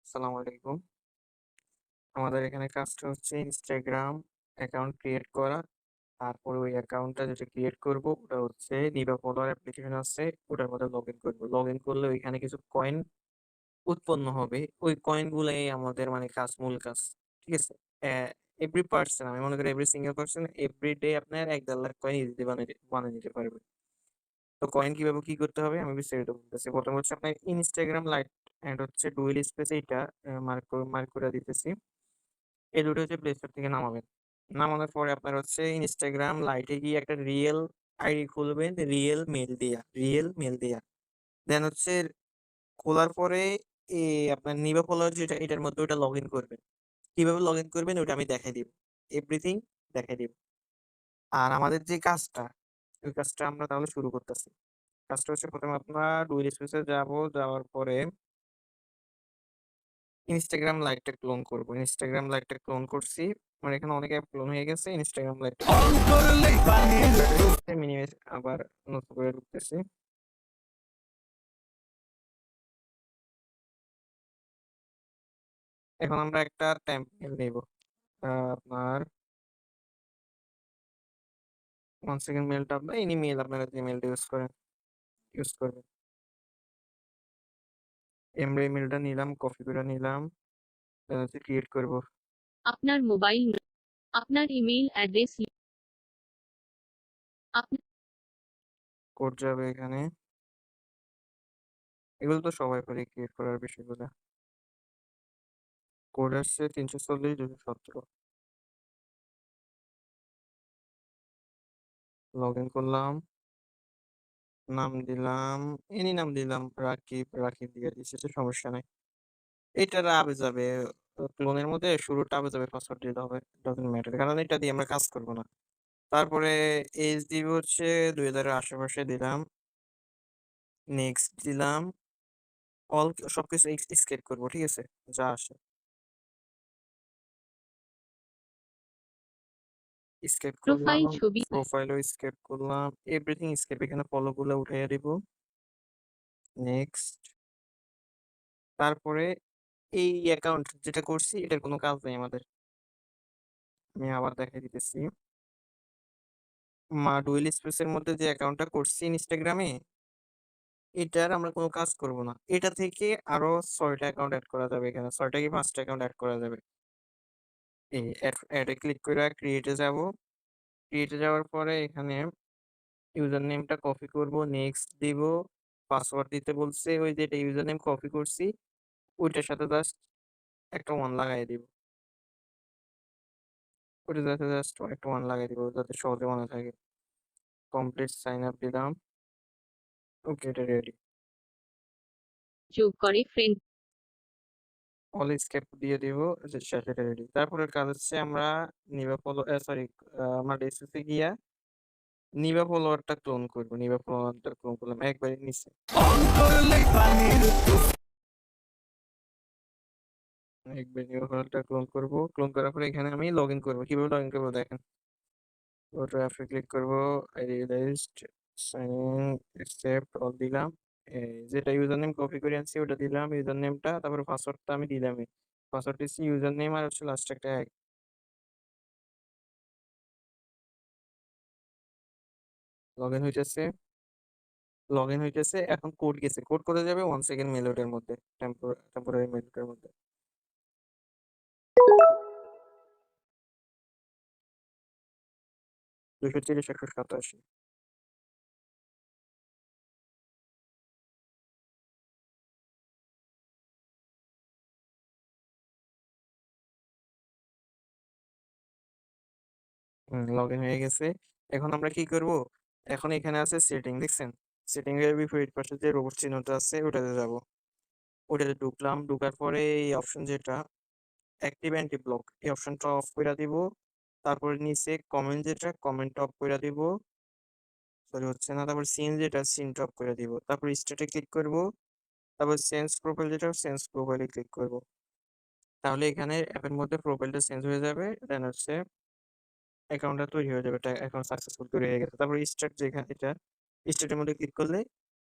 আসসালামু আলাইকুম। আমাদের এখানে কাজটা হচ্ছে Instagram অ্যাকাউন্ট ক্রিয়েট করা। তারপরে ওই অ্যাকাউন্টটা যেটা ক্রিয়েট করব ওটা হচ্ছে নিবা ফলোয়ার অ্যাপ্লিকেশন আছে, ওটার মধ্যে লগইন করব। লগইন করলে ওইখানে কিছু কয়েন উৎপন্ন হবে। ওই কয়েন গুলাই আমাদের মানে কাজ, মূল কাজ। ঠিক আছে? এভরি পারসন, আমি মনে করি every single person every day আপনার ১-১.৫ লাখ কয়েন ইজিলি বানিয়ে নিতে পারবে। তো কয়েন কিভাবে কি করতে হবে আমি বিস্তারিত বলতেছি। ১ম হচ্ছে আপনার Instagram লাইট এন্ড হচ্ছে ডুয়েল স্পেস এইটা মার্ক করে দিতেছি। এই দুটো হচ্ছে প্লে স্টোর থেকে নামাবেন। নামানোর পরে আপনার হচ্ছে ইনস্টাগ্রাম লাইটে গিয়ে একটা রিয়েল আইডি খুলবেন, রিয়েল মেল দিয়া। দেন হচ্ছে খোলার পরে আপনার নিবা ফলোয়ার যেটা এটার মধ্যে ওটা লগইন করবেন। কিভাবে লগইন করবেন ওটা আমি দেখাই দিব। এভরিথিং দেখাই দিব। আর আমাদের যে কাজটা, ওই কাজটা আমরা তাহলে শুরু করতেছি। কাজটা হচ্ছে ১ম এ আপনার ডুয়েল স্পেসে যাবো, যাওয়ার পরে ইনস্টাগ্রাম লাইটটা ক্লোন করব। ইনস্টাগ্রাম লাইটটা ক্লোন করছি। আমার এখানে অনেক অ্যাপ ক্লোন হয়ে গেছে। ইনস্টাগ্রাম লাইটটা মিনিমাইজ আবার নতুন করে ঢুকতেছি। এখন আমরা একটা থাম্বনেইল নিব। আপনার 1 সেকেন্ড মেইলটা আপনার এনি মেইল আপনারা যে মেইলটা ইউজ করবেন। এমনি মেইলটা নিলাম, কপি করে নিলাম। দেন হচ্ছে ক্রিয়েট করব। আপনার মোবাইল আপনার ইমেইল অ্যাড্রেস আপনার কোড যাবে এখানে। এগুলো তো সবাই পারে ক্রিয়েট করার বিষয়গুলো। কোড আসছে ৩৪০-২১৭। লগইন করলাম। নাম দিলাম, এনি নাম দিলাম, রাকিব দিয়ে দিচ্ছি, তো সমস্যা নাই। এটার আবে যাবে ক্লোনের মধ্যে শুরুটা আবে যাবে, পাসওয়ার্ড দিতে হবে, ডাজন্ট ম্যাটার, কারণ এটা দিয়ে আমরা কাজ করব না। তারপরে এজ দিব হচ্ছে ২০০০ এর আশেপাশে দিলাম, নেক্সট দিলাম, অল সবকিছু স্কেপ করব, ঠিক আছে, যা আসে স্কেপ করলাম, প্রোফাইল ছবি প্রোফাইলও স্কেপ করলাম, এভরিথিং স্কেপ, এখানে ফলো গুলো উঠাইয়া দিব, নেক্সট। তারপরে এই অ্যাকাউন্ট যেটা করছি এটার কোনো কাজ নেই আমাদের। আমি আবার দেখাই দিতেছি। ডুয়েল স্পেসের মধ্যে যে অ্যাকাউন্টটা করছি ইনস্টাগ্রামে, এটার আমরা কোনো কাজ করব না। এটা থেকে আরো ৬টা অ্যাকাউন্ট অ্যাড করা যাবে, এখানে ৬টা কি ৫টা অ্যাকাউন্ট অ্যাড করা যাবে। এই অ্যাডে ক্লিক করে ক্রিয়েটে যাব। ক্রিয়েটে যাওয়ার পরে এখানে ইউজার নেমটা কপি করব, নেক্সট দিব, পাসওয়ার্ড দিতে বলছে, ওই যেটা ইউজার নেম কপি করছি ওইটার সাথে জাস্ট একটা 1 লাগাই দিব। ওইটার সাথে জাস্ট একটা 1 লাগাই দিব যাতে সহজে মনে থাকে। কমপ্লিট সাইন আপ দিলাম। ওকে, এটা রেডি। যোগ করে ফ্রেন্ড অল স্কেপ দিয়ে দিব, যে শেষ, এটা রেডি। তারপরের কাজ হচ্ছে আমরা নিবা ফলো সরি আমরা ডিসিতে গিয়া নিবা ফলোয়ারটা ক্লোন করব। নিবা ফলোয়ারটা ক্লোন করলাম একবারে নিচে। একবার নিবা ফলোয়ারটা ক্লোন করব। ক্লোন করার পরে এখানে আমি লগইন করব। কিভাবে লগইন করব দেখেন। ওটা অ্যাপে ক্লিক করব, ID list, sign in, accept all দিলাম। যেটা ইউজার নেম কপি করে আনছি ওটা দিলাম, ইউজার নেমটা, তারপরে পাসওয়ার্ডটা আমি দিলামই। পাসওয়ার্ড দিচ্ছি ইউজার নেম আর হচ্ছে লাস্টে একটা লগইন হইতেছে। এখন কোড গেছে। কোড কোথায় যাবে? 1 সেকেন্ড মেইলটার মধ্যে, টেম্পোরারি মেইলটার মধ্যে। ২৩০-১৮৭। লগইন হয়ে গেছে। এখন আমরা কি করব? এখন এখানে আছে সেটিং, দেখছেন? সেটিং এর বিপরীত পাশে যে রোবট চিহ্নটা আছে ওটাতে যাব। ওটাতে ঢুকলাম, ঢোকার পরে এই অপশন যেটা অ্যাক্টিভ অ্যান্টি ব্লক, এই অপশনটা অফ কইরা দিব। তারপরে নিচে কমেন্ট যেটা, কমেন্ট অফ কইরা দিব। সরি, হচ্ছে না। তারপর সিন যেটা, সিনটা অফ করে দিব। তারপর স্ট্যাটে ক্লিক করব। তারপর চেঞ্জ প্রোফাইল যেটা, চেঞ্জ প্রোফাইলে ক্লিক করব। তাহলে এখানে অ্যাপের মধ্যে প্রোফাইলটা চেঞ্জ হয়ে যাবে। দেন হচ্ছে অ্যাকাউন্টটা তৈরি হয়ে যাবে। এটা অ্যাকাউন্ট সাকসেসফুল তৈরি হয়ে গেছে। তারপর স্টার্ট, যেখানে এটা স্টার্টের মধ্যে ক্লিক করলে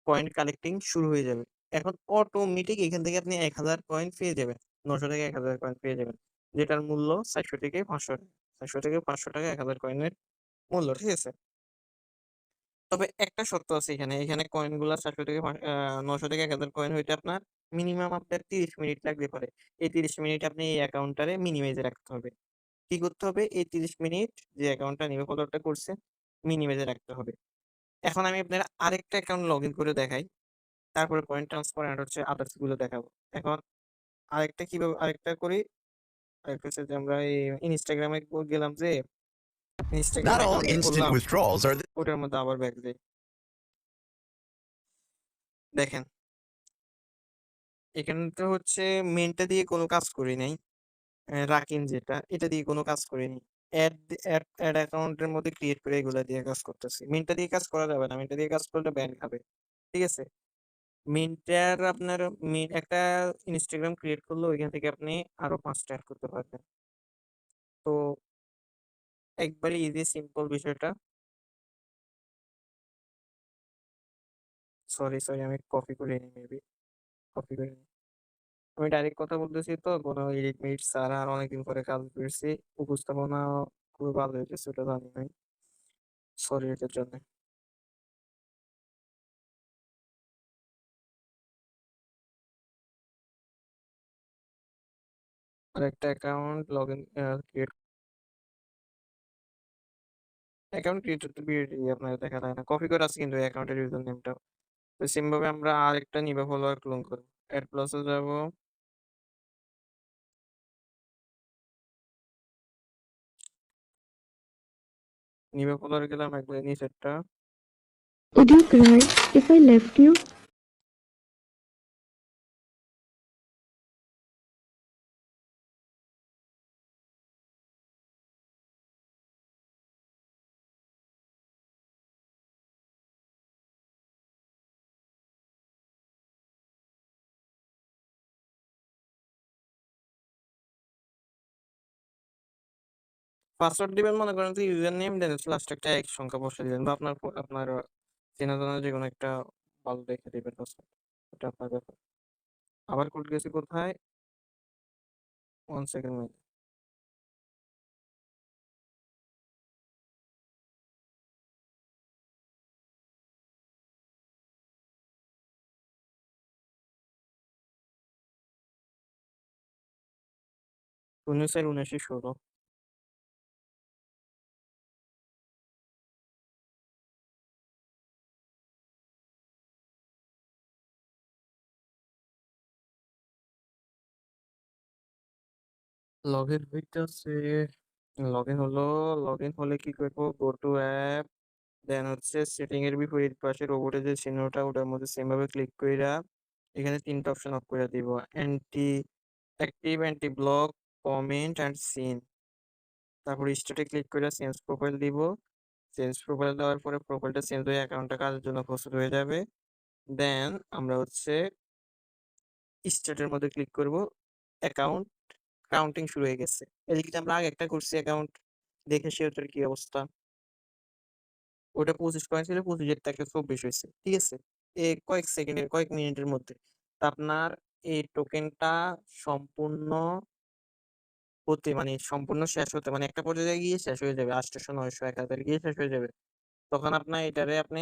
পয়েন্ট কালেক্টিং শুরু হয়ে যাবে। এখন অটোমেটিক এখান থেকে আপনি ১,০০০ পয়েন্ট পেয়ে যাবেন। 900 থেকে 1000 কয়েন পেয়ে যাবেন। যেটার মূল্য 400 থেকে 500 টাকা। 400 থেকে 500 টাকা 1000 কয়েনের মূল্য। ঠিক আছে? তবে একটা শর্ত আছে এখানে। এখানে কয়েনগুলা 400 থেকে 900 থেকে 1000 কয়েন হইতে আপনার মিনিমাম আপনার 30 মিনিট লাগতে পারে। এই 30 মিনিট আপনি এই অ্যাকাউন্টটারে মিনিমাইজ এ রাখতে হবে। কি করতে হবে? এই 30 মিনিট যে অ্যাকাউন্টটা নিবে ফলোয়ারটা করছেন, মিনিমাইজ এ রাখতে হবে। এখন আমি আপনার আরেকটা অ্যাকাউন্ট লগইন করে দেখাই। তারপরে কয়েন ট্রান্সফার এন্ড হচ্ছে আদার্স গুলো দেখাবো। এখন আরেকটা করি। আরেকটা হচ্ছে যে আমরা এই ইনস্টাগ্রামে গেলাম যে ইনস্টাগ্রাম Not all অ্যাকাউন্টটা instant খুললাম। withdrawals are ওটার মধ্যে আবার ব্যাক যাই। দেখেন এখানে তো হচ্ছে মেইনটা দিয়ে কোনো কাজ করি নাই। রাকিন যেটা এটা দিয়ে কোনো কাজ করিনি। এড অ্যাকাউন্টের মধ্যে ক্রিয়েট করে এগুলা দিয়ে কাজ করতেছি। মেইনটা দিয়ে কাজ করা যাবে না। মেইনটা দিয়ে কাজ করলে ব্যান খাবে। ঠিক আছে? মেইনটার আপনার একটা ইনস্টাগ্রাম ক্রিয়েট করলে ওইখান থেকে আপনি আরো ৫ টা এড করতে পারবেন। তো একবারে ইজি সিম্পল বিষয়টা। সরি আমি কপি করে নিই মেবি। কপি করে নিই। আমি ডাইরেক্ট কথা বলতেছি তো কোনো এডিট মেডিট ছাড়া আর অনেকদিন পরে কাজ করছি। উপস্থাপনা খুবই ভালো হইতেছে ওটা জানি নাই। সরি এটার জন্য। আরেকটা account login create account create করতে আপনার দেখা যায় না। কপি করে আছে কিন্তু এই অ্যাকাউন্টের ইউজার নেমটা। তো সেম ভাবে আমরা আরেকটা নিবা ফলোয়ার ক্লোন করব। এড প্লাসে যাব। নিবা ফলোয়ার গেলাম একবার নিচেরটা। Would you cry if I left you? Password দিবেন মনে করেন যে ইউজার নেম দেন লাস্টে একটা এক সংখ্যা বসে দিবেন বা আপনার চেনা জানা যেকোনো একটা ভালো দেখে দিবেন পাসওয়ার্ড। এটা আপনার ব্যাপার। আবার কোড গেছি কোথায়? 1 সেকেন্ড ওয়েট। উনিশের 19-16 লগ ইন হইতেছে। লগ ইন হলো। লগ ইন হলে কি করবো? গো টু অ্যাপ দেন হচ্ছে সেটিং এর বিপরীত পাশে রোবটের যে চিহ্নটা ওটার মধ্যে সেম ভাবে ক্লিক কইরা এখানে ৩ টা অপশন অফ কইরা দিব। Active, anti block, comment and seen. তারপর স্ট্যাটে ক্লিক কইরা চেঞ্জ প্রোফাইল দিব। চেঞ্জ প্রোফাইল দেওয়ার পরে প্রোফাইলটা চেঞ্জ হয়ে অ্যাকাউন্টটা কাজের জন্য প্রস্তুত হয়ে যাবে। দেন আমরা হচ্ছে স্ট্যাটের মধ্যে ক্লিক করব। অ্যাকাউন্ট কাউন্টিং শুরু হয়ে গেছে। এদিকে যে আমরা আগে একটা করছি অ্যাকাউন্ট দেখে সেটার কি অবস্থা? ওটা 25 কয়েন ছিল 25 এর থেকে 24 হইছে। ঠিক আছে? কয়েক সেকেন্ডের কয়েক মিনিটের মধ্যে। তা আপনার এই টোকেনটা সম্পূর্ণ সম্পূর্ণ শেষ হতে মানে একটা পর্যায়ে গিয়ে শেষ হয়ে যাবে। 800, 900, 1000 গিয়ে শেষ হয়ে যাবে। তখন আপনার এটারে আপনি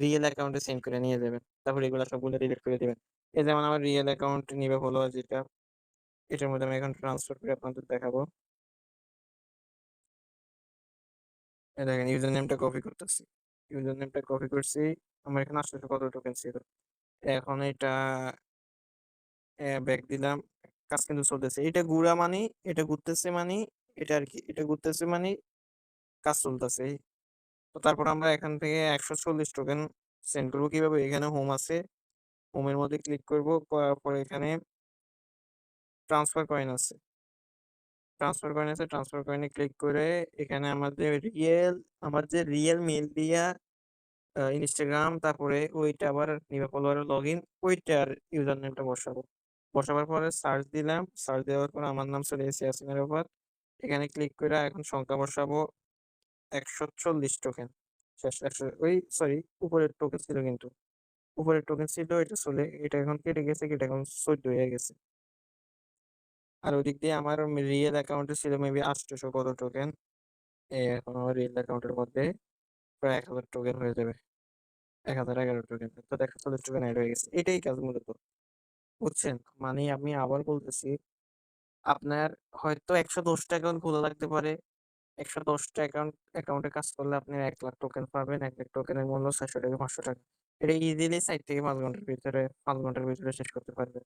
রিয়েল অ্যাকাউন্টে সেন্ড করে নিয়ে যাবেন। তারপর এগুলা সবগুলো ডিলিট করে দিবেন। এই যেমন আমার রিয়েল অ্যাকাউন্ট নিবে ফলোয়ার যেটা, এটার মধ্যে আমি এখন ট্রান্সফার করে আপনাদের দেখাবো। এই দেখেন ইউজার নেমটা কপি করতেছি। ইউজার নেমটা কপি করছি। আমার এখানে 800 কত টোকেন ছিল। এখন এটা ব্যাক দিলাম। কাজ কিন্তু চলতেছে। এটা ঘুরতেছে মানি এটা আরকি। এটা ঘুরতেছে মানি কাজ চলতেছে। তো তারপর আমরা এখান থেকে 140 টোকেন সেন্ড করব কিভাবে? এখানে হোম আছে। হোমের মধ্যে ক্লিক করব। করার পরে এখানে ট্রান্সফার কয়েন আছে। ট্রান্সফার কয়েনে ক্লিক করে এখানে আমার যে রিয়েল মেইল দিয়া ইনস্টাগ্রাম তারপরে ওইটা আবার নিবা ফলোয়ারের লগইন ওইটার ইউজার নেমটা বসাবো। বসাবার পরে সার্চ দিলাম। সার্চ দেওয়ার পর আমার নাম চলে এসেছে ইয়াসিন আরাফাত। এখানে ক্লিক করে এখন সংখ্যা বসাবো 140 টোকেন। শেষ 100 সরি উপরের টোকেন ছিল কিন্তু। উপরের টোকেন ছিল এটা এখন কেটে গেছে কেটে এখন 14 হয়ে গেছে। আর ওদিক দিয়ে আমার রিয়েল অ্যাকাউন্টে ছিল মেবি 800 কত টোকেন। এখন আমার রিয়েল অ্যাকাউন্টের মধ্যে প্রায় 1000 টোকেন হয়ে যাবে। 1011 টোকেন, তো 1000 টোকেন অ্যাড হয়ে গেছে। এটাই কাজ মূলত, বুঝছেন? মানে আমি আবার বলতেছি, আপনার হয়তো 110টা অ্যাকাউন্ট খোলা লাগতে পারে। 110টা অ্যাকাউন্টে কাজ করলে আপনি 1 লাখ টোকেন পাবেন। 1 লাখ টোকেনের মূল্য 600 থেকে 500 টাকা। এটা ইজিলি 4 থেকে 5 ঘন্টার ভিতরে শেষ করতে পারবেন।